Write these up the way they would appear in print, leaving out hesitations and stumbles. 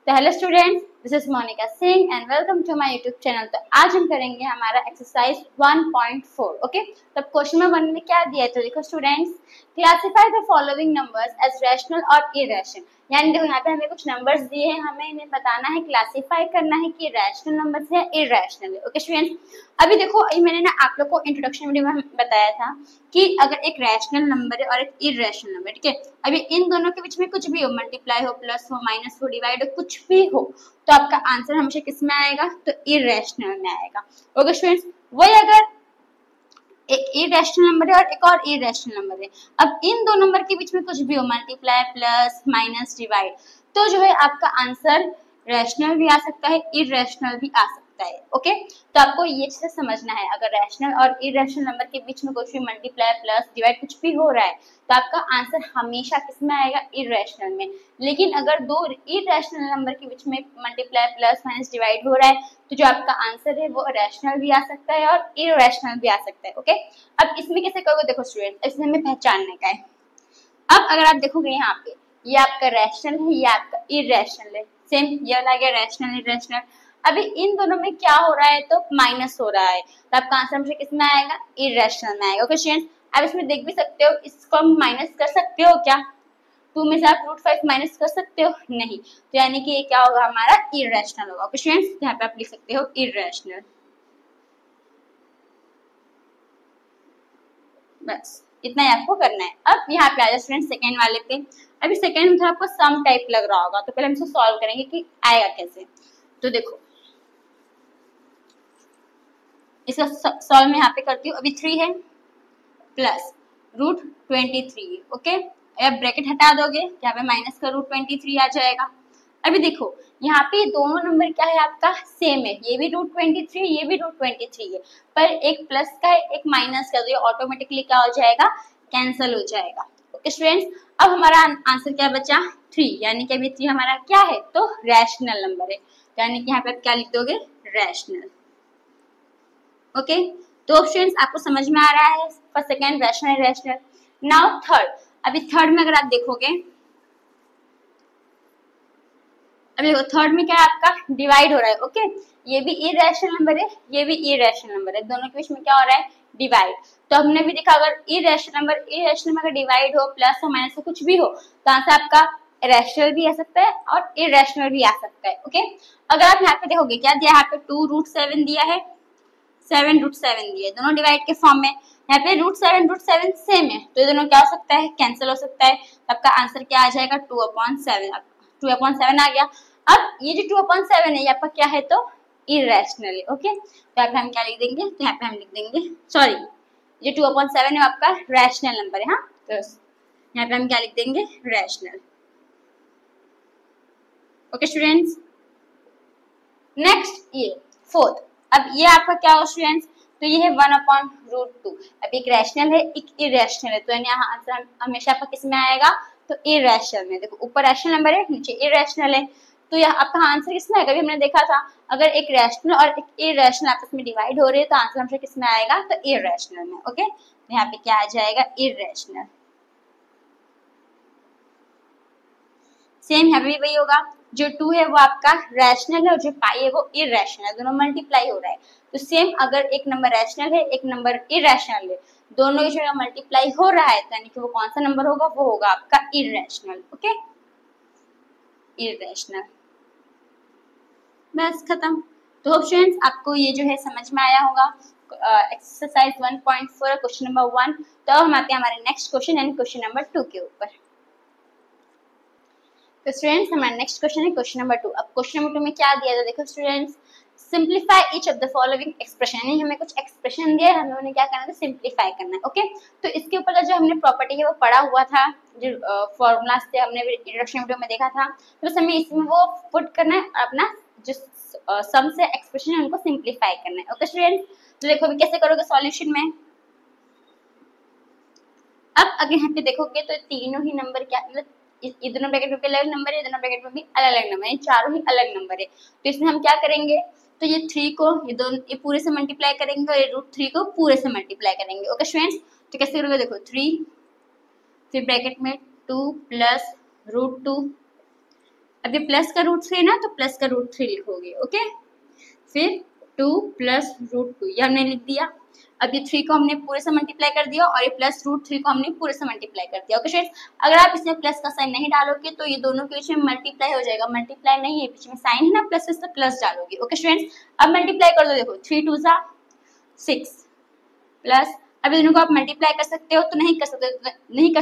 तो hello students, this is Monika Singh and welcome to my YouTube channel. तो आज हम करेंगे हमारा एक्सरसाइज 1.4। ओके, तो क्वेश्चन में 1 में क्या दिया है तो देखो students, classify the following numbers as rational और इरेशनल। यानी देखो यहाँ पे हमें कुछ नंबर्स दिए हैं, हमें इन्हें बताना है, क्लासिफाई करना है कि रैशनल नंबर्स है इरेशनल है। ओके स्टूडेंट्स, अभी देखो मैंने ना आप लोग को इंट्रोडक्शन वीडियो में बताया था कि अगर एक रैशनल नंबर है और एक इरेशनल नंबर, ठीक है, अभी इन दोनों के बीच में कुछ भी हो, मल्टीप्लाई हो, प्लस हो, माइनस हो, डिवाइड हो, कुछ भी हो, तो आपका आंसर हमेशा किस में आएगा, तो इरेशनल में आएगा। ओके स्टूडेंट्स, वही अगर एक इरेशनल नंबर है और एक और इरेशनल नंबर है, अब इन दो नंबर के बीच में कुछ भी हो, मल्टीप्लाई, प्लस, माइनस, डिवाइड, तो जो है आपका आंसर रैशनल भी आ सकता है, इरेशनल भी आ सकता है। ओके, तो आपको ये चीज समझना है, अगर रैशनल और इरेशनल नंबर के बीच में कुछ भी मल्टीप्लाई, प्लस, डिवाइड कुछ भी हो रहा है तो आपका आंसर हमेशा किस में आएगा, इरेशनल में। लेकिन अगर दो इरेशनल नंबर के बीच में मल्टीप्लाई, प्लस, माइनस, डिवाइड हो रहा है तो जो आपका आंसर है वो रैशनल भी आ सकता है और इरेशनल भी आ सकता है। ओके, अब इसमें कैसे करोगे, देखो स्टूडेंट, इसमें हमें पहचानने का है। अब अगर आप देखोगे यहाँ पे, ये आपका रैशनल है, ये आपका इरेशनल है, सेम ये वाला गया रैशनल इरेशनल। अभी इन दोनों में क्या हो रहा है, तो माइनस हो रहा है, तो आपका आंसर हमेशा किस में आएगा, इरेशनल में आएगा। ओके स्टूडेंट्स, अब इसमें देख भी सकते हो, इसको हम माइनस कर सकते हो क्या, 2 में से आप √5 माइनस कर सकते हो, नहीं, तो यानी कि ये क्या होगा, हमारा इरेशनल होगा। ओके स्टूडेंट्स, यहाँ पे आप लिख सकते हो इरेशनल, बस इतना ही आपको करना है। अब यहाँ पे आ जाए स्टूडेंट सेकेंड वाले पे। अभी सेकेंड में तो आपको सम टाइप लग रहा होगा, तो पहले हम इसे सॉल्व करेंगे कि आएगा कैसे। तो देखो इसका सॉल्व मैं यहाँ पे करती हूँ। अभी 3 है प्लस √23। ओके, अब ब्रैकेट हटा दोगे, यहाँ पे माइनस का √23 आ जाएगा। अभी देखो यहाँ पे दोनों नंबर क्या है, आपका सेम है, ये भी √23, ये भी √23 है, पर एक प्लस का है, एक माइनस का, तो ये ऑटोमेटिकली क्या हो जाएगा, कैंसिल हो जाएगा। ओके स्टूडेंट्स, अब हमारा आंसर क्या बचा, 3, यानी कि अभी 3 हमारा क्या है, तो रैशनल नंबर है, यानी कि यहाँ पे आप क्या लिख दोगे, रैशनल। ओके, तो स्टूडेंट्स आपको समझ में आ रहा है first, second, rational, rational. Now third, अभी थर्ड में अगर आप देखोगे, अभी थर्ड में क्या है, आपका डिवाइड हो रहा है। ओके, ये भी इरेशनल नंबर है, ये भी इरेशनल नंबर है, दोनों के बीच में क्या हो रहा है, डिवाइड। तो हमने भी देखा, अगर इरेशनल नंबर अगर डिवाइड हो, प्लस हो, माइनस हो, कुछ भी हो, तो आंसर आपका रैशनल भी आ सकता है और इरेशनल भी आ सकता है। ओके, अगर आप यहाँ पे देखोगे क्या दिया, यहाँ पे 2√7 दिया है, 7√7 दिए, दोनों डिवाइड के फॉर्म में, यहाँ पे √7 सेम है, तो ये दोनों क्या हो सकता है, कैंसिल हो सकता है। आपका आंसर क्या आ जाएगा, 2/7, 2/7 आ गया। अब ये जो 2/7 है ये आपका क्या है, तो इरेशनल है। ओके, तो यहाँ पे हम क्या लिख देंगे, तो यहाँ पे हम लिख देंगे, सॉरी, ये 2/7 है आपका रैशनल नंबर है, हाँ, तो यहाँ पे हम क्या लिख देंगे, रैशनल। ओके स्टूडेंट्स, नेक्स्ट ये फोर्थ, अब ये आपका क्या हो स्टूडेंट्स, तो ये है 1/√2। अब एक रैशनल है, एक इरेशनल है, तो यहाँ आंसर हमेशा आपका किस में आएगा, तो इरेशनल में। देखो ऊपर रैशनल नंबर है, नीचे इरेशनल है, तो यहाँ आपका आंसर किस में आएगा, अभी हमने देखा था, अगर एक रैशनल और एक इरेशनल आपस में डिवाइड हो रही है तो आंसर हमेशा किस में आएगा, तो इरेशनल में। ओके, तो यहाँ पे क्या आ जाएगा, इरेशनल। सेम यहाँ पे भी वही होगा, जो 2 है वो आपका रैशनल है और जो पाई है वो इरेशनल है, दोनों मल्टीप्लाई हो रहा है। तो सेम अगर एक नंबर रैशनल है, एक नंबर इरेशनल है, दोनों की जो मल्टीप्लाई हो रहा है, यानी कि वो कौन सा नंबर होगा, वो होगा आपका इरेशनल। ओके, इरेशनल, बस खत्म। तो स्टूडेंट्स आपको ये जो है समझ में आया होगा एक्सरसाइज 1.4 क्वेश्चन नंबर 1। तो हम आते हैं हमारे नेक्स्ट क्वेश्चन यानी क्वेश्चन नंबर 2 के ऊपर। तो स्टूडेंट्स हमारा नेक्स्ट क्वेश्चन है क्वेश्चन नंबर 2। अब क्वेश्चन नंबर 2 में क्या दिया था, देखो students, simplify each of the following expression, यानी हमें कुछ एक्सप्रेशन दिया है, हमें उन्हें क्या करना है, सिंप्लीफाई करना है। ओके, तो इसके ऊपर का जो हमने प्रॉपर्टी है वो पढ़ा हुआ था, जो फॉर्मूलाज थे हमने इंट्रोडक्शन वीडियो में देखा था, तो बस हमें इसमें वो पुट करना है, अपना जो सम से एक्सप्रेशन है उनको सिंप्लीफाई करना है। ओके स्टूडेंट्स, तो देखो अभी कैसे करोगे सॉल्यूशन में। अब अगर यहाँ पे देखोगे तो तीनों ही नंबर क्या, मतलब ये दोनों ब्रैकेट में भी अलग नंबर है, दोनों ब्रैकेट में भी अलग अलग नंबर है, चारों ही अलग नंबर है। तो इसमें हम क्या करेंगे, तो ये 3 को ये पूरे से मल्टीप्लाई करेंगे और ये √3 को पूरे से मल्टीप्लाई करेंगे। ओके स्टूडेंट्स, तो कैसे करोगे, देखो 3 फिर ब्रैकेट में 2 प्लस √2, अब ये प्लस का रूट 3 ना, तो प्लस का रूट 3 लिखोगे। ओके, फिर 2 प्लस रूट 2 ये हमने लिख दिया। अब ये 3 को हमने पूरे से मल्टीप्लाई कर दिया और ये प्लस रूट 3 को हमने पूरे से मल्टीप्लाई कर दिया। ओके स्टूडेंट्स, अगर आप इसमें प्लस का साइन नहीं डालोगे तो ये दोनों के बीच में मल्टीप्लाई हो जाएगा, मल्टीप्लाई नहीं है, बीच में साइन है ना प्लस, इससे प्लस डालोगे। ओके स्टूडेंट्स, अब मल्टीप्लाई कर दो, देखो 3 2 सा 6 प्लस, अब दोनों को आप मल्टीप्लाई कर सकते हो तो नहीं कर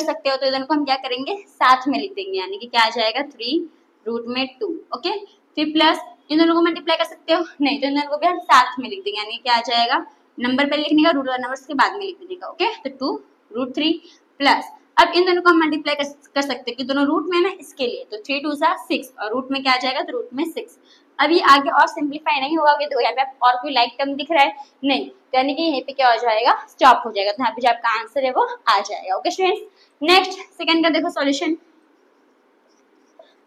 सकते, तो दोनों को हम क्या करेंगे, साथ में लिख देंगे, यानी कि क्या आ जाएगा 3 रूट में 2। ओके, फिर प्लस इन दोनों को मल्टीप्लाई कर सकते हो, नहीं, तो इन दोनों को भी हम साथ में लिख देंगे, यानी क्या आ जाएगा, नंबर पहले लिखने का, रूट वाला नंबर के बाद में लिख देने का। ओके, तो 2 रूट 3 प्लस, अब इन दोनों को हम मल्टीप्लाई कर सकते हैं कि दोनों रूट में ना, इसके लिए तो 3 2 सा 6 और रूट में क्या आ जाएगा, तो रूट में 6। अभी आगे और सिंप्लीफाई नहीं होगा, तो यहाँ पे और कोई लाइक टर्म दिख रहा है नहीं, तो यानी कि यहीं पे क्या हो जाएगा, स्टॉप हो जाएगा, तो यहाँ पे जो आपका आंसर है वो आ जाएगा। ओके स्टूडेंट्स, नेक्स्ट सेकंड का देखो सॉल्यूशन।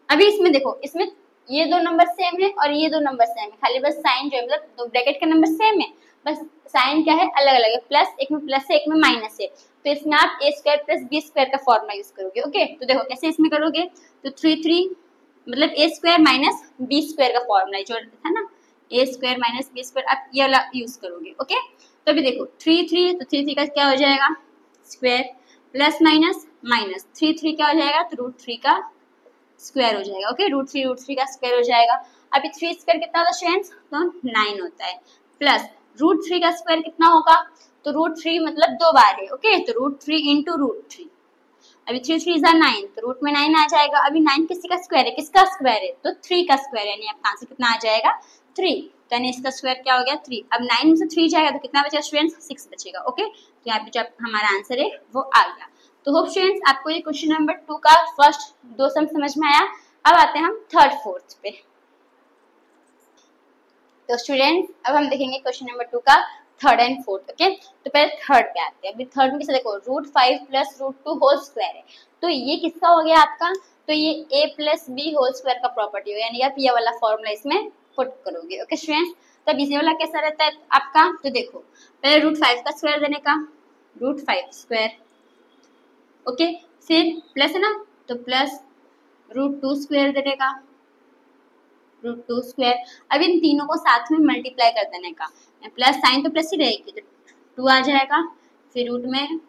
अभी इसमें देखो, इसमें ये दो नंबर सेम है और ये दो नंबर सेम है, खाली बस साइन जो है, मतलब दो ब्रैकेट का नंबर सेम है, बस साइन क्या है, अलग अलग है, प्लस एक में प्लस है, एक में माइनस है, तो इसमें आप a square plus b square का फॉर्मूला यूज करोगे। ओके, तो देखो कैसे इसमें करोगे, तो 3 3 मतलब a square minus b square का फॉर्मूला जो था ना, a square minus b square, आप ये वाला यूज करोगे। ओके, तो अभी देखो 3 3, तो 3 3 का क्या हो जाएगा, स्क्वायर, प्लस माइनस माइनस 3 3 क्या हो जाएगा, तो रूट 3 का स्क्वायर हो जाएगा। ओके, रूट 3 का स्क्वायर हो जाएगा। अभी 3 स्क्वायर कितना होता है स्टूडेंट्स, तो 9 होता है, प्लस रूट 3 का स्क्वायर कितना होगा, तो रूट 3 मतलब 2 बार है। ओके, तो रूट 3 इंटू रूट 3, अभी 3 3 जा 9, तो रूट में 9 आ जाएगा। अभी 9 किसी का स्क्वायर है, किसका स्क्वायर है, तो 3 का स्क्वायर है, यानी आपका आंसर कितना आ जाएगा 3, तो यानी इसका स्क्वायर क्या हो गया 3। अब 9 में से 3 जाएगा तो कितना बचेगा स्टूडेंट्स, 6 बचेगा। ओके, तो यहाँ पे जो हमारा आंसर है वो आ गया। तो होप स्टूडेंट्स आपको ये क्वेश्चन नंबर 2 का फर्स्ट 2 सम समझ में आया। अब आते हैं हम थर्ड फोर्थ पे। तो स्टूडेंट्स अब हम देखेंगे क्वेश्चन नंबर 2 का थर्ड एंड फोर्थ। ओके, तो पहले थर्ड पे आते हैं। अभी थर्ड में कैसे देखो, root 5 plus root 2 whole square है, तो ये किसका हो गया आपका, तो ये a plus B whole square का प्रॉपर्टी हो, यानी आप ये वाला फॉर्मूला इसमें पुट करोगे। ओके स्टूडेंट्स, तो अब इसी वाला कैसा रहता है आपका, तो देखो पहले रूट 5 का स्क्वायर देने का, रूट 5 स्क्वायर। ओके, फिर प्लस है ना, तो प्लस रूट 2 स्क्वायर देने का, रूट 2 स्क्वायर। अब इन तीनों को साथ में मल्टीप्लाई कर देने का, प्लस साइन तो प्लस ही रहेगी, तो 2 आ जाएगा, फिर रूट में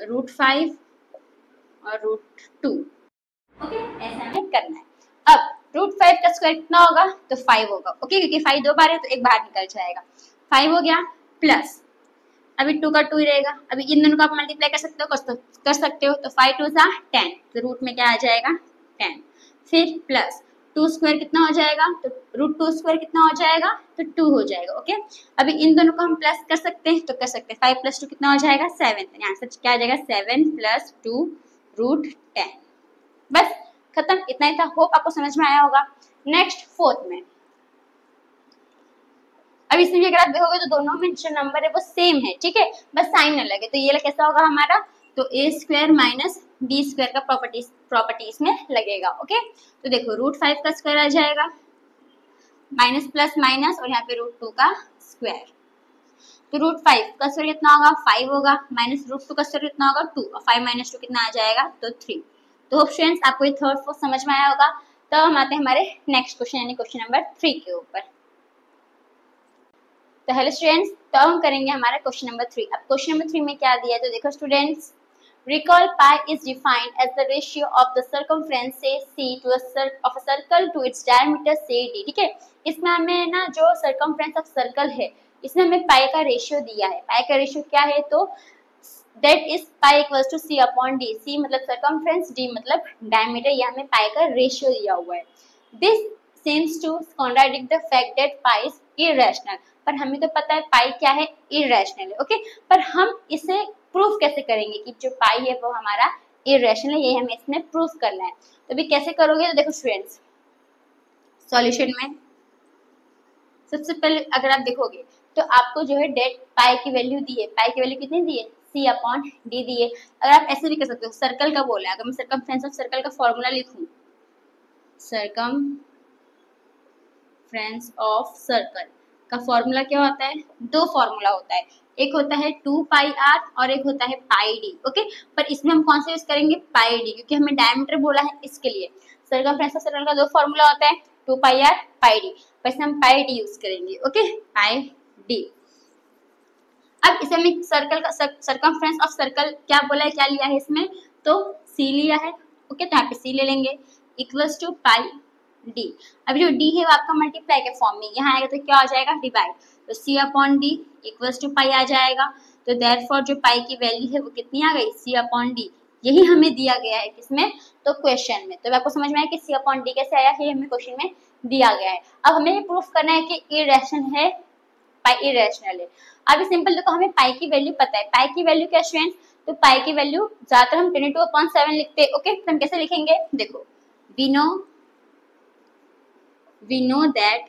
रूट 5 और रूट 2। ओके, ऐसा हमें करना है। अब रूट 5 का स्क्वायर कितना होगा, तो 5 होगा। ओके, क्योंकि 5 दो बार है तो एक बाहर निकल जाएगा, 5 हो गया, प्लस अभी 2 का 2 ही रहेगा। अभी इन दोनों को आप मल्टीप्लाई कर सकते हो, तो 5 2 सा 10, तो रूट में क्या आ जाएगा 10, फिर प्लस 2 स्क्वायर कितना हो जाएगा, तो रूट 2 स्क्वायर कितना हो जाएगा, तो 2 हो जाएगा। ओके, अभी इन दोनों को हम प्लस कर सकते हैं, तो कर सकते हैं, 5 प्लस 2 कितना हो जाएगा 7, यानी आंसर क्या आ जाएगा 7 प्लस 2 रूट 10। बस खत्म, इतना ही था। होप आपको समझ में आया होगा। नेक्स्ट फोर्थ में, अब इसमें भी अगर आप देखोगे तो दोनों में जो नंबर है वो सेम है, ठीक है, बस साइन अलग है, तो ये कैसा होगा हमारा, तो a square minus B square का प्रॉपर्टी इसमें लगेगा। ओके, तो देखो रूट 5 का स्क्वायर आ जाएगा, माइनस प्लस माइनस और यहाँ पे रूट 2 का स्क्वायर, तो रूट 5 का स्क्वायर कितना होगा 5 होगा, माइनस रूट 2 का स्क्वायर कितना होगा 2, और 5 माइनस 2 कितना आ जाएगा, तो 3। तो होप स्टूडेंट्स आपको ये थर्ड फोर्थ समझ में आया होगा। तो हम आते हैं हमारे नेक्स्ट क्वेश्चन यानी क्वेश्चन नंबर 3 के ऊपर। तो हेलो स्टूडेंट्स, तो हम करेंगे हमारा क्वेश्चन नंबर 3। अब क्वेश्चन नंबर 3 में क्या दिया है, तो देखो students, recall pi is defined as the ratio of the circumference say c to of a circle to its diameter say d। ठीक है, इसमें हमें ना जो circumference of circle है इसमें हमें पाई का रेशियो दिया है। पाई का रेशियो क्या है, तो that is pi equals to c upon d। c मतलब circumference, d मतलब diameter, ये हमें पाई का रेशियो दिया हुआ है। This seems to contradict the fact that pi is irrational। पर हमें तो पता है पाई क्या है, इरेशनल है। ओके, पर हम इसे प्रूफ कैसे करेंगे कि जो पाई है वो हमारा इरेशनल है, ये हमें इसमें प्रूफ करना है। तो अभी कैसे करोगे, तो देखो स्टूडेंट्स सॉल्यूशन में सबसे पहले अगर आप देखोगे तो आपको जो है डेट पाई की वैल्यू दी है, पाई की वैल्यू कितनी दी है, c अपॉन d दी है। अगर आप ऐसे भी कर सकते हो, सर्कल का बोला है, अगर मैं सर्कमफ्रेंस ऑफ सर्कल का फॉर्मूला लिखूं, सर्कमफ्रेंस ऑफ सर्कल का फॉर्मूला क्या होता है? दो फॉर्मूला होता है, एक होता है 2πr और एक होता है πd। ओके, पर इसमें हम कौन सा यूज करेंगे? πd, क्योंकि हमें डायमीटर बोला है इसके लिए। सर्कमफ्रेंस ऑफ सर्कल का दो फॉर्मूला होता है 2πr πd, पर इसमें हम πd यूज करेंगे। Okay, πd। अब इसे हमें सर्कल का सर्कमफ्रेंस ऑफ सर्कल क्या बोला है, क्या लिया है इसमें? तो c लिया है। ओके, तो यहाँ पे c ले लेंगे इक्वल्स टू पाई डी। अब जो d है वो आपका मल्टीप्लाई के फॉर्म में, यहाँ आएगा तो क्या आ जाएगा? डिवाइड। तो c upon d equals to pi आ जाएगा। तो देयरफॉर जो पाई की वैल्यू है वो कितनी आ गई? c upon D. यही हमें दिया गया है किसमें? तो क्वेश्चन में। तो आपको समझ में आया कि c अपॉन डी कैसे आया है, हमें क्वेश्चन में दिया गया है। अब हमें ये प्रूफ करना है कि इरेशनल है, पाई इरेशनल है। अब सिंपल देखो, हमें पाई की वैल्यू पता है। पाई की वैल्यू क्या स्टूडेंट्स? तो पाई की वैल्यू ज्यादातर हम 22/7 लिखते हैं। ओके, तो हम कैसे लिखेंगे? देखो, we know that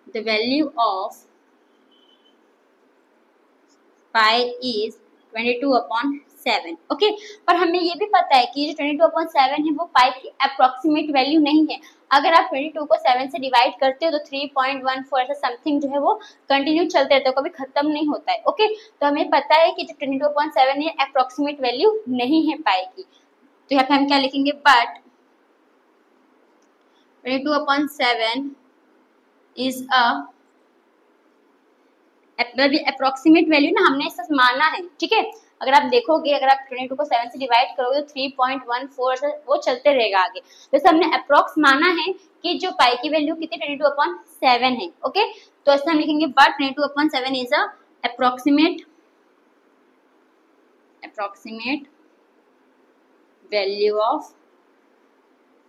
the value of pi is 22/7। Okay, पर हमें ये भी पता है कि जो 22/7 है वो पाई की अप्रोक्सीमेट वैल्यू नहीं है। अगर आप 22 को 7 से डिवाइड करते हो तो 3.14 ऐसा समथिंग जो है वो कंटिन्यू चलते रहता है, कभी खत्म नहीं होता है। ओके, तो हमें पता है कि जो 22/7 है अप्रोक्सीमेट वैल्यू नहीं है पाई की। तो यहाँ पे हम क्या लिखेंगे? बट 22/7 इज अप्रोक्सीमेट वैल्यू ना, हमने इससे माना है। ठीक है, अगर आप देखोगे, अगर आप 22 को 7 से डिवाइड करोगे तो 3.14 से वो चलते रहेगा आगे। तो हमने अप्रोक्स माना है कि जो पाई की वैल्यू कितनी 22/7 है। ओके, तो ऐसे हम लिखेंगे but 22/7 is approximate value of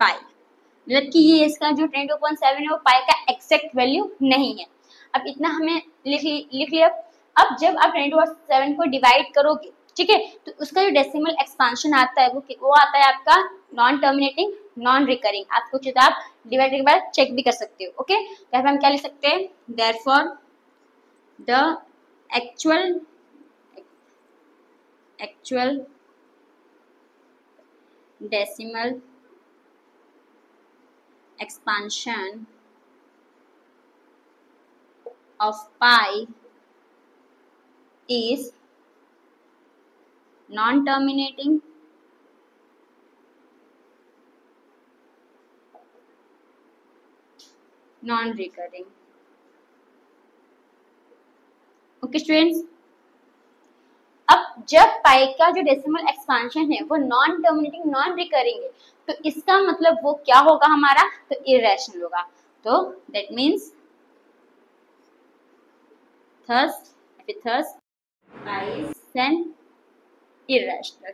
pi. मतलब कि ये इसका जो 22/7 है वो पाई का एक्सैक्ट वैल्यू नहीं है। अब इतना हमें लिख लिया। अब जब आप 22/7 को डिवाइड करोगे, ठीक है, तो उसका जो डेसिमल एक्सपांशन आता है वो आता है आपका नॉन टर्मिनेटिंग नॉन रिकरिंग। आप कुछ आप डिवाइड के बाद चेक भी कर सकते हो। ओके, तो हम क्या लिख सकते हैं? Therefore the actual decimal expansion of pi is non-terminating non-recurring। Okay students, अब जब पाई का जो डेसिमल एक्सपांशन है वो नॉन टर्मिनेटिंग नॉन रिकरिंग है, तो इसका मतलब वो क्या होगा हमारा? तो इरेशनल होगा। तो that means thus pi is an irrational.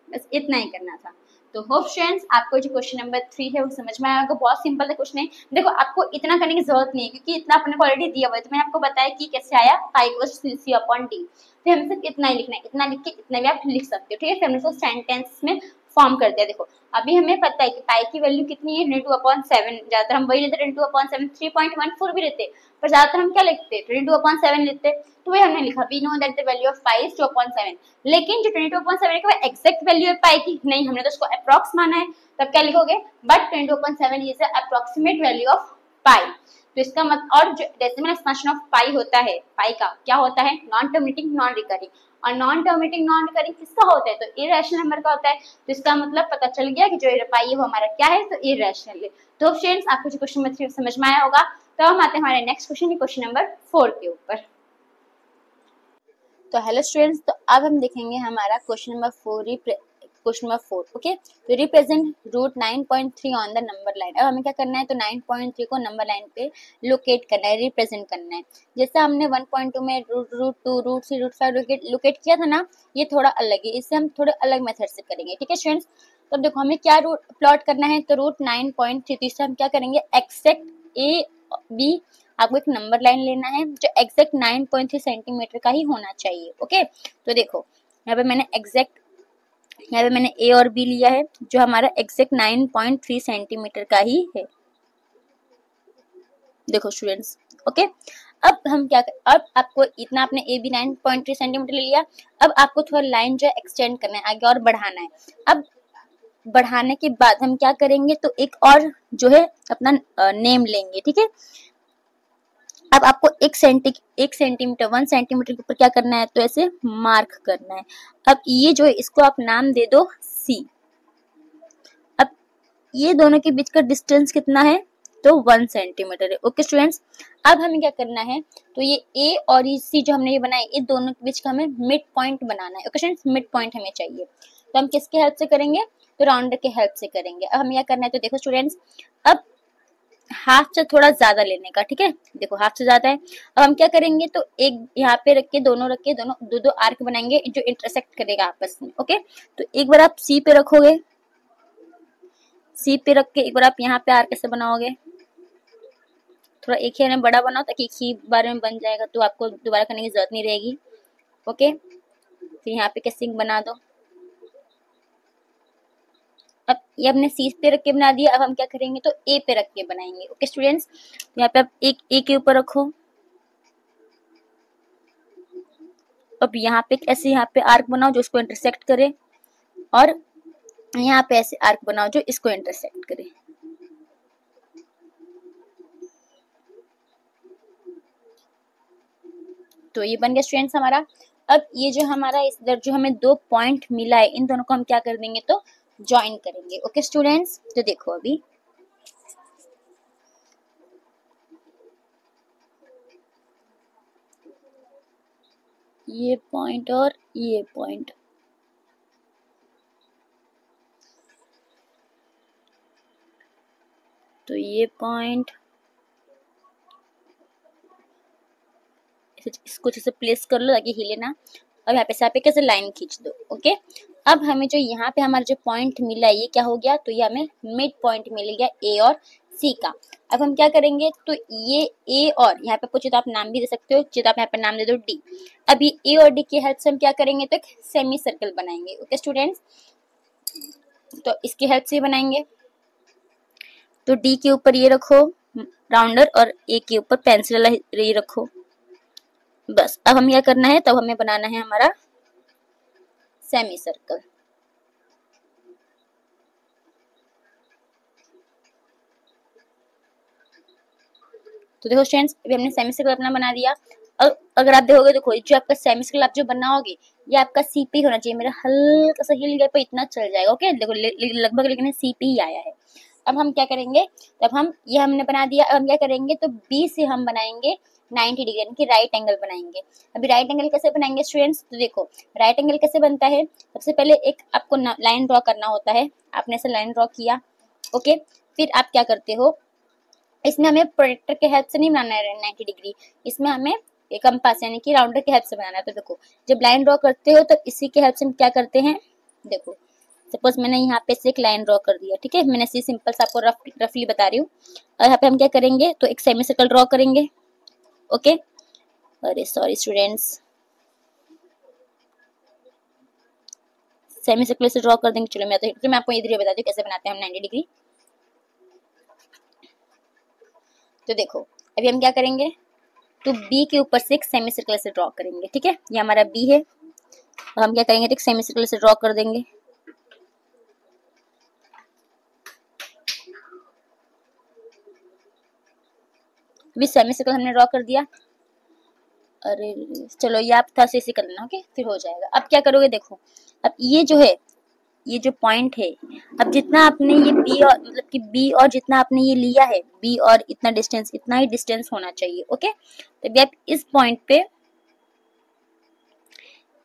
बस इतना ही करना था। तो होप स्टूडेंट्स आपको जो क्वेश्चन नंबर 3 है वो समझ में आया होगा। बहुत सिंपल है क्वेश्चन है। देखो, आपको इतना करने की जरूरत नहीं है क्योंकि इतना अपने को ऑलरेडी दिया हुआ है। तो मैंने आपको बताया कि कैसे आया pi equals to c upon d। तो हमें सिर्फ इतना ही लिखना है, इतना लिख के इतना भी आप लिख सकते हो। ठीक है, फिर हमने उसको सेंटेंस में फॉर्म कर दिया। देखो, अभी हमें पता है कि पाई की वैल्यू कितनी है? 22/7। ज्यादातर हम वही लेते, 22/7 3.14 भी लेते, पर ज्यादातर हम क्या लिखते? 22/7 लेते। तो वही हमने लिखा, we know that the value of pi is 2/7। लेकिन जो 22/7 है वो एक्जैक्ट वैल्यू है पाई की नहीं, हमने तो उसको अप्रॉक्स माना है। तब क्या लिखोगे? But 22/7 is the approximate value of pi. तो इसका मतलब, और जो डेसिमल एक्सपांशन ऑफ पाई होता है, पाई का क्या होता है? Non terminating non recurring. और नॉन टर्मिनेटिंग नॉन रिकरिंग किसका होता है? तो इरेशनल नंबर का होता है। तो इसका मतलब पता चल गया कि जो पाई है वो हमारा क्या है? तो इरेशनल है। तो फ्रेंड्स, आपको जो क्वेश्चन नंबर 3 समझ में आया होगा। तो हम आते हैं हमारे नेक्स्ट क्वेश्चन, क्वेश्चन नंबर 4 के ऊपर। तो हेलो स्टूडेंट्स, तो अब हम देखेंगे हमारा क्वेश्चन नंबर 4। ओके, तो represent root 9.3 on the number line. अब हमें क्या करना है? तो 9.3 को नंबर लाइन पे लोकेट करना है, रिप्रेजेंट करना है। जैसे हमने 1.2 में रूट 2, रूट 3, रूट 5 लोकेट किया था ना, ये थोड़ा अलग है। इससे हम थोड़े अलग मेथड से करेंगे। ठीक है स्टूडेंट्स, तो अब देखो हमें क्या रूट प्लॉट करना है? तो रूट 9.3। तो इससे हम क्या करेंगे? एक्सेक्ट ए बी, आपको एक नंबर लाइन लेना है जो एग्जैक्ट 9.3 सेंटीमीटर का ही होना चाहिए। ओके, तो देखो यहाँ पे मैंने ए और बी लिया है जो हमारा एग्जैक्ट 9.3 सेंटीमीटर का ही है। देखो स्टूडेंट्स, ओके, अब हम क्या अब आपको इतना आपने ए बी 9.3 सेंटीमीटर ले लिया। अब आपको थोड़ा लाइन जो है एक्सटेंड करना है, आगे और बढ़ाना है। अब बढ़ाने के बाद हम क्या करेंगे, तो एक और जो है अपना नेम लेंगे, ठीक है। अब आपको 1 सेंटीमीटर 1 सेंटीमीटर के ऊपर क्या करना है, तो ऐसे मार्क करना है। अब ये जो है इसको आप नाम दे दो सी। अब ये दोनों के बीच का डिस्टेंस कितना है, तो 1 सेंटीमीटर है। ओके स्टूडेंट्स, अब हमें क्या करना है, तो ये ए और ये सी जो हमने ये बनाए, ये दोनों के बीच का हमें मिड पॉइंट बनाना है। ओके स्टूडेंट्स, मिड पॉइंट हमें चाहिए, तो हम किसके हेल्प से करेंगे, तो राउंडर के हेल्प से करेंगे। अब हमें क्या करना है, तो देखो स्टूडेंट्स, अब हाफ से थोड़ा ज्यादा लेने का, ठीक है। देखो हाफ से ज्यादा है। अब हम क्या करेंगे, तो एक यहाँ पे रख के दोनों दो दो आर्क बनाएंगे जो इंटरसेक्ट करेगा आपस में। ओके, तो एक बार आप सी पे रखोगे, सी पे रख के एक बार आप यहाँ पे आर्क कैसे बनाओगे, थोड़ा एक ही बड़ा बनाओ ताकि एक ही बार में बन जाएगा, तो आपको दोबारा करने की जरूरत नहीं रहेगी। ओके, फिर यहाँ पे कैसे बना दो। अब ये हमने सी पे रख के बना दिया। अब हम क्या करेंगे, तो ए पे रख के बनाएंगे। ओके स्टूडेंट्स, यहाँ पे आप एक ए के ऊपर रखो। अब यहाँ पे ऐसे यहाँ पे आर्क बनाओ जो इसको इंटरसेक्ट करे, और यहाँ पे ऐसे आर्क बनाओ जो इसको इंटरसेक्ट करे। तो ये बन गया स्टूडेंट्स हमारा। अब ये जो हमारा इधर जो हमें 2 पॉइंट मिला है, इन दोनों को हम क्या कर देंगे, तो ज्वाइन करेंगे। ओके स्टूडेंट्स, तो देखो अभी ये पॉइंट और ये पॉइंट, तो ये पॉइंट इसको जैसे प्लेस कर लो ताकि हिले ना। अब यहाँ पे कैसे लाइन खींच दो। ओके, अब हमें जो यहाँ पे हमारा जो पॉइंट मिला है ये क्या हो गया, तो ये हमें मिड पॉइंट मिल गया ए और सी का। अब हम क्या करेंगे, तो ये ए और यहाँ पे पूछे तो आप नाम भी दे सकते हो, चाहिए तो आप यहाँ पे नाम दे दो डी। अब ये ए और डी की हेल्प से हम क्या करेंगे, तो एक सेमी सर्कल बनाएंगे। ओके स्टूडेंट्स, तो इसकी हेल्प से बनाएंगे। तो डी के ऊपर ये रखो राउंडर, और ए के ऊपर पेंसिल वाला ये रखो। बस अब हमें क्या करना है, तब हमें बनाना है हमारा सेमी सर्कल। तो देखो स्टूडेंट्स, अभी हमने सेमी सर्कल अपना बना दिया। अगर आप देखोगे, देखो जो आपका सेमी सर्कल आप जो बनाओगे ये आपका सीपी होना चाहिए। मेरा हल्का सा हिल गया पर इतना चल जाएगा। ओके, देखो लगभग लेकिन सीपी ही आया है। अब हम क्या करेंगे, तब हम ये हमने बना दिया। अब हम क्या करेंगे, तो बी से हम बनाएंगे 90 डिग्री यानी कि राइट एंगल बनाएंगे। अभी राइट एंगल कैसे बनाएंगे स्टूडेंट्स, तो देखो राइट एंगल कैसे बनता है, सबसे पहले एक आपको लाइन ड्रॉ करना होता है। आपने ऐसे लाइन ड्रॉ किया। ओके, फिर आप क्या करते हो, इसमें हमें प्रोजेक्टर के हेल्प से नहीं बनाना है 90 डिग्री, इसमें हमें एक कंपास यानी कि राउंडर के हेल्प से बनाना है। तो देखो जब लाइन ड्रॉ करते हो तो इसी के हेल्प से हम क्या करते हैं, देखो सपोज मैंने यहाँ पे से एक लाइन ड्रॉ कर दिया, ठीक है। मैंने ऐसे सिंपल से आपको रफली बता रही हूँ। और यहाँ पे हम क्या करेंगे, तो एक सेमी सर्कल ड्रॉ करेंगे। ओके, अरे सॉरी स्टूडेंट्स, सेमी सर्कल से ड्रॉ कर देंगे। चलो मैं आपको इधर बता दूँ कैसे बनाते हैं हम 90 डिग्री। तो देखो अभी हम क्या करेंगे, तो बी के ऊपर से एक सेमी सर्कल से ड्रॉ करेंगे, ठीक है। ये हमारा बी है, और हम क्या करेंगे, तो एक सेमी सर्कल से ड्रॉ कर देंगे। अभी सेमी सर्कल हमने ड्रॉ कर दिया। अरे चलो ये आप थोड़ा सा ऐसे कर लेना, ओके, फिर हो जाएगा। अब क्या करोगे, देखो अब ये जो है, ये जो पॉइंट है, अब जितना आपने ये बी और मतलब कि बी और जितना आपने ये लिया है, बी और इतना डिस्टेंस, इतना ही डिस्टेंस होना चाहिए। ओके, तो अभी आप इस पॉइंट पे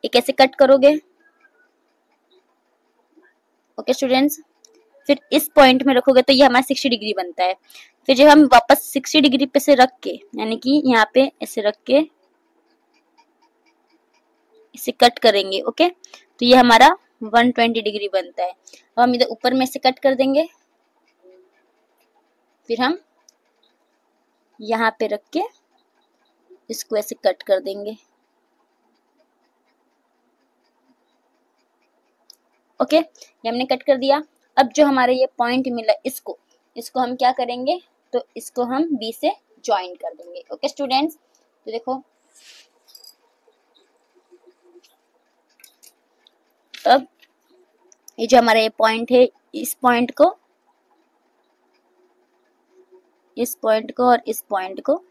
एक ऐसे कट करोगे। ओके स्टूडेंट्स, फिर इस पॉइंट में रखोगे तो ये हमारा 60 डिग्री बनता है। फिर जब हम वापस 60 डिग्री पे से रख के यानी कि यहाँ पे ऐसे रख के इसे कट करेंगे। ओके, तो ये हमारा 120 डिग्री बनता है। अब हम इधर ऊपर में से कट कर देंगे, फिर हम यहाँ पे रख के इसको ऐसे कट कर देंगे। ओके, ये हमने कट कर दिया। अब जो हमारे ये पॉइंट मिला इसको हम क्या करेंगे, तो इसको हम बी से ज्वाइन कर देंगे। ओके स्टूडेंट्स, तो देखो अब ये जो हमारा ये पॉइंट है इस पॉइंट को और इस पॉइंट को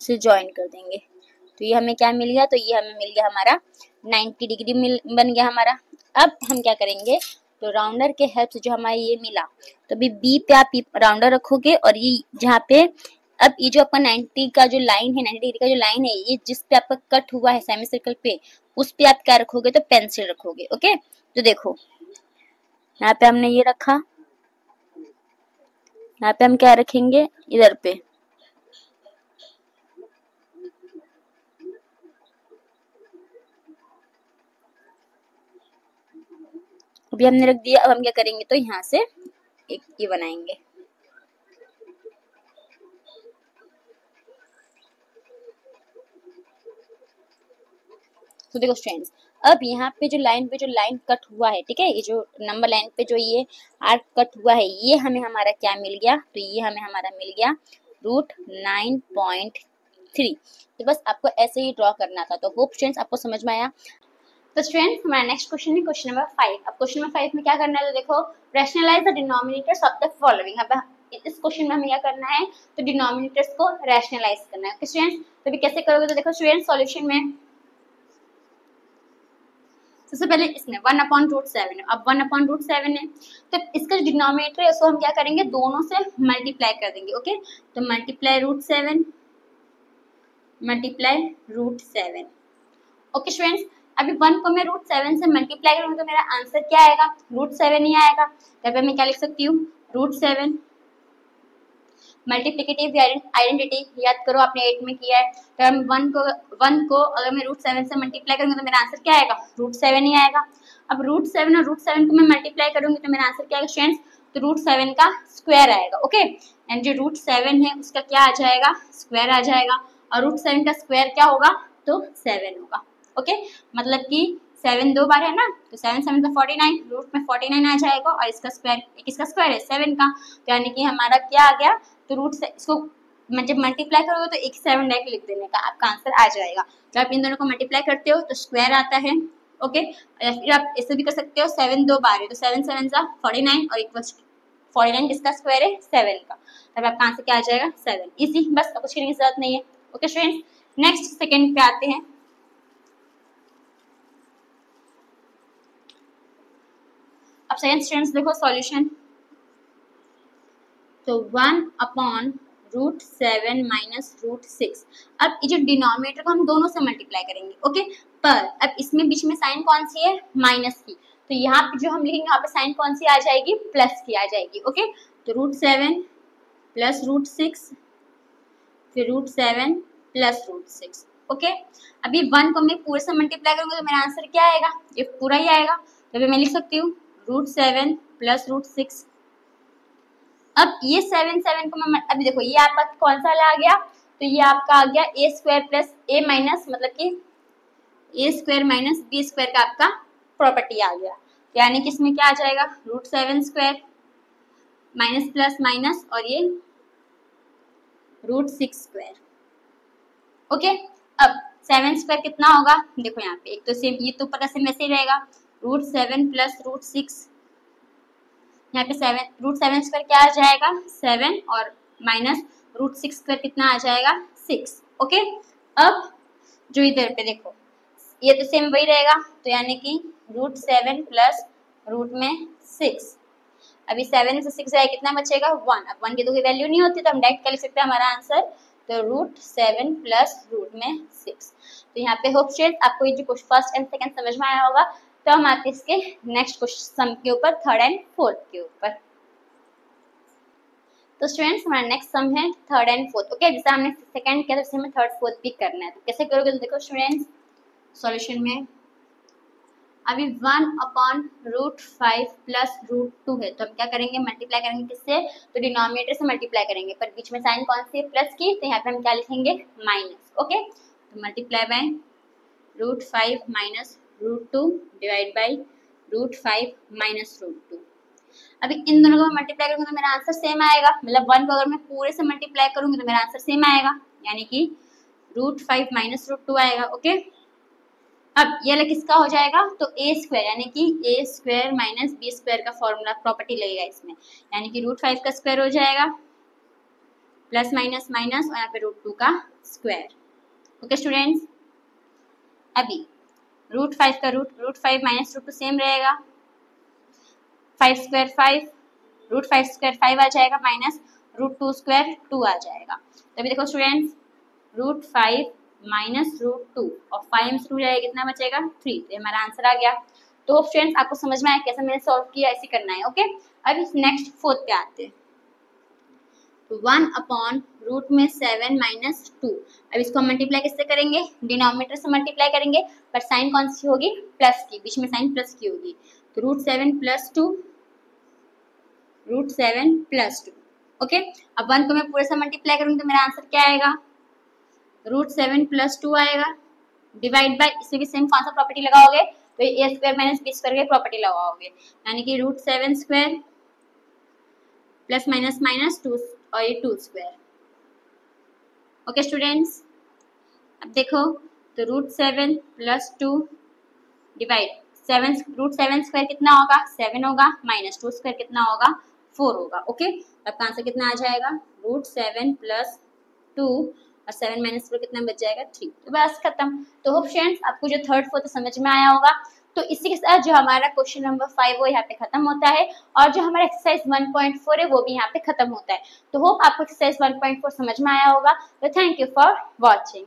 से ज्वाइन कर देंगे। तो ये हमें क्या मिल गया, तो ये हमें मिल गया हमारा 90 डिग्री बन गया हमारा। अब हम क्या करेंगे, तो राउंडर के हेल्प से जो हमारा ये मिला, तो अभी बी पे आप राउंडर रखोगे और ये जहाँ पे अब ये जो आपका 90 का जो लाइन है, 90 डिग्री का जो लाइन है, ये जिस पे आपका कट हुआ है सेमी सर्कल पे, उस पे आप क्या रखोगे, तो पेंसिल रखोगे। ओके, तो देखो यहाँ पे हमने ये रखा, यहाँ पे हम क्या रखेंगे, इधर पे अभी हमने रख दिया। अब हम क्या करेंगे, तो यहाँ से एक ये बनाएंगे। तो देखो स्टूडेंट्स, अब यहाँ पे जो लाइन कट हुआ है, ठीक है, ये जो नंबर लाइन पे जो ये आर्क कट हुआ है, ये हमें हमारा क्या मिल गया, तो ये हमें हमारा मिल गया √9.3। तो बस आपको ऐसे ही ड्रॉ करना था। तो होप स्टूडेंट्स आपको समझ में आया। तो स्टूडेंट्स हमारा नेक्स्ट क्वेश्चन है क्वेश्चन नंबर 5। अब क्वेश्चन नंबर 5 में क्या करना है, तो देखो rationalise the denominators of the following. अब इस क्वेश्चन में हमें क्या करना है, तो डिनोमिनेटर्स को रैशनलाइज करना है। स्टूडेंट्स तो अभी कैसे करोगे, तो देखो स्टूडेंट्स सॉल्यूशन में सबसे पहले इसमें 1/√7 है। अब 1/√7 है, तो इसका जो डिनोमिनेटर है उसको हम क्या करेंगे, दोनों से मल्टीप्लाई कर देंगे। ओके, तो मल्टीप्लाई √7 मल्टीप्लाई √7। ओके स्टूडेंट्स, अभी 1 को मैं √7 से मल्टीप्लाई करूंगी तो मेरा आंसर क्या आएगा, √7 ही आएगा। तब मैं क्या लिख सकती हूँ, √7 मल्टीप्लिकेटिव आइडेंटिटी याद करो, आपने 8 में किया है। तो हम 1 को अगर मैं √7 से मल्टीप्लाई करूंगी तो मेरा आंसर क्या आएगा, √7 ही आएगा। अब √7 और √7 को मैं मल्टीप्लाई करूंगी तो मेरा आंसर क्या आएगा स्टूडेंट्स, तो √7 का स्क्वायर आएगा। ओके, एंड जो √7 है उसका क्या आ जाएगा, स्क्वायर आ जाएगा। और √7 का स्क्वायर क्या होगा, तो 7 होगा। ओके, मतलब कि 7 2 बार है ना, तो 7 7 तो 49, रूट में 49 आ जाएगा। और इसका स्क्वायर, किसका स्क्वायर है, 7 का। तो यानी कि हमारा क्या आ गया, तो रूट से इसको जब मल्टीप्लाई करोगे तो एक 7 डायरेक्ट लिख देने का आपका आंसर आ जाएगा। जब आप इन दोनों को मल्टीप्लाई करते हो तो स्क्वायर आता है। ओके, या फिर आप ऐसे भी कर सकते हो, 7 2 बार है तो 7 7 जा 49 और इक्वल्स 49 किसका स्क्वायर है, 7 का। तब आपका आंसर क्या आ जाएगा, 7। इसी, बस कुछ करने की जरूरत नहीं है। ओके स्टूडेंट्स, नेक्स्ट सेकंड पे आते हैं। अब सेकंड स्टूडेंट्स देखो सॉल्यूशन, तो 1/√7 माइनस √6। अब ये जो डिनोमिनेटर को हम दोनों से मल्टीप्लाई करेंगे। ओके, पर अब इसमें बीच में साइन कौन सी है, माइनस की। तो यहाँ पे जो हम लिखेंगे यहाँ पे साइन कौन सी आ जाएगी, प्लस की आ जाएगी। ओके, तो √7 प्लस √6 फिर √7 प्लस √6। ओके, अभी 1 को मैं पूरे से मल्टीप्लाई करूंगा तो मेरा आंसर क्या आएगा, ये पूरा ही आएगा। तो अभी मैं लिख सकती हूँ √7 प्लस √6। अब ये 7 7 को मैं अभी देखो ये आपका कौन सा आ गया, तो ये आपका आ गया a² प्लस a माइनस, मतलब कि a² माइनस b² का आपका प्रॉपर्टी आ गया। यानी कि इसमें क्या आ जाएगा, √7² माइनस प्लस माइनस और ये √6²। ओके, अब 7² कितना होगा, देखो यहाँ पे एक तो सेम, ये तो ऊपर का सेम वैसे ही रहेगा, √7 प्लस √6। यहाँ पे 7 √7² क्या आ जाएगा, 7 और माइनस √6² कितना आ जाएगा, 6। ओके, अब जो इधर पे देखो ये तो सेम वही रहेगा, तो यानी कि √7 प्लस √6। अभी 7 से 6 जाए कितना बचेगा, 1। अब 1 की तो कोई वैल्यू नहीं होती तो हम डायरेक्ट क्या लिख सकते हैं हमारा आंसर, तो √7 प्लस √6। तो यहाँ पे होप स्टूडेंट्स आपको ये जो फर्स्ट एंड सेकंड समझ में आया होगा। तो हम आते हैं इसके नेक्स्ट क्वेश्चन के ऊपर, थर्ड एंड फोर्थ के ऊपर। तो स्टूडेंट्स हमारा नेक्स्ट सम है थर्ड एंड फोर्थ। ओके, जैसे हमने सेकंड किया तो हमें थर्ड फोर्थ भी करना है। तो कैसे करोगे, तो देखो स्टूडेंट्स सॉल्यूशन में अभी 1/√5 प्लस √2 है, तो हम क्या करेंगे, मल्टीप्लाई करेंगे किससे, तो डिनोमिनेटर से मल्टीप्लाई करेंगे, पर बीच में साइन कौन सी है, प्लस की। तो यहाँ पे हम क्या लिखेंगे, माइनस। ओके, तो multiply by √5 minus √2 divide by √5 minus √2। अभी इन दोनों को मल्टीप्लाई करूंगी तो मेरा आंसर सेम आएगा, मतलब 1 को अगर मैं पूरे से मल्टीप्लाई करूंगी तो मेरा आंसर सेम आएगा, यानी कि √5 माइनस √2 आएगा। ओके, अब ये वाला किसका हो जाएगा, तो ए स्क्वायर यानी कि ए स्क्वायर माइनस बी स्क्वायर का फॉर्मूला प्रॉपर्टी लगेगा इसमें, यानी कि √5 का स्क्वायर हो जाएगा प्लस माइनस माइनस और यहाँ पे √2 का स्क्वायर। ओके स्टूडेंट्स, अभी √5 का √5 माइनस √2 सेम रहेगा, 5 स्क्वायर 5, √5 स्क्वायर 5 आ जाएगा माइनस √2 स्क्वायर 2 आ जाएगा। तो अभी देखो स्टूडेंट्स, √5 माइनस √2 और 5 में से 2 जाएगा, कितना बचेगा 3, तो हमारा आंसर आ गया। तो स्टूडेंट्स आपको समझ में आया कैसे मैंने सॉल्व किया, ऐसे करना है। ओके, अब इस नेक्स्ट फोर्थ पे आते हैं। तो 1 अपॉन रूट में 7 माइनस 2, अब इसको हम मल्टीप्लाई किससे करेंगे, डिनोमिनेटर से मल्टीप्लाई करेंगे, पर साइन कौन सी होगी, प्लस की, बीच में साइन प्लस की होगी। तो √7 प्लस 2, √7 प्लस 2। ओके, अब 1 को मैं पूरे से मल्टीप्लाई करूँगी तो मेरा आंसर क्या आएगा, √7 प्लस 2 आएगा, डिवाइड बाय, इसमें भी सेम कौन सा प्रॉपर्टी लगाओगे, तो ए स्क्वायर माइनस बी स्क्वायर की प्रॉपर्टी लगाओगे, यानी कि √7 स्क्वायर प्लस माइनस माइनस 2 और ये 2 स्क्वायर। ओके स्टूडेंट्स, अब देखो तो √7 प्लस 2 डिवाइड √7 स्क्वायर कितना होगा 7 होगा, माइनस 2 स्क्वायर कितना होगा 4 होगा। ओके, अब आंसर कितना आ जाएगा, √7 प्लस 2 और 7 माइनस 4 कितना बच जाएगा 3। तो बस खत्म। तो होप फ्रेंड्स आपको जो थर्ड फोर्थ समझ में आया होगा। तो इसी के साथ जो हमारा क्वेश्चन नंबर 5 वो यहाँ पे खत्म होता है, और जो हमारा एक्सरसाइज 1.4 है वो भी यहाँ पे खत्म होता है। तो होप आपको एक्सरसाइज 1.4 समझ में आया होगा। तो थैंक यू फॉर वॉचिंग।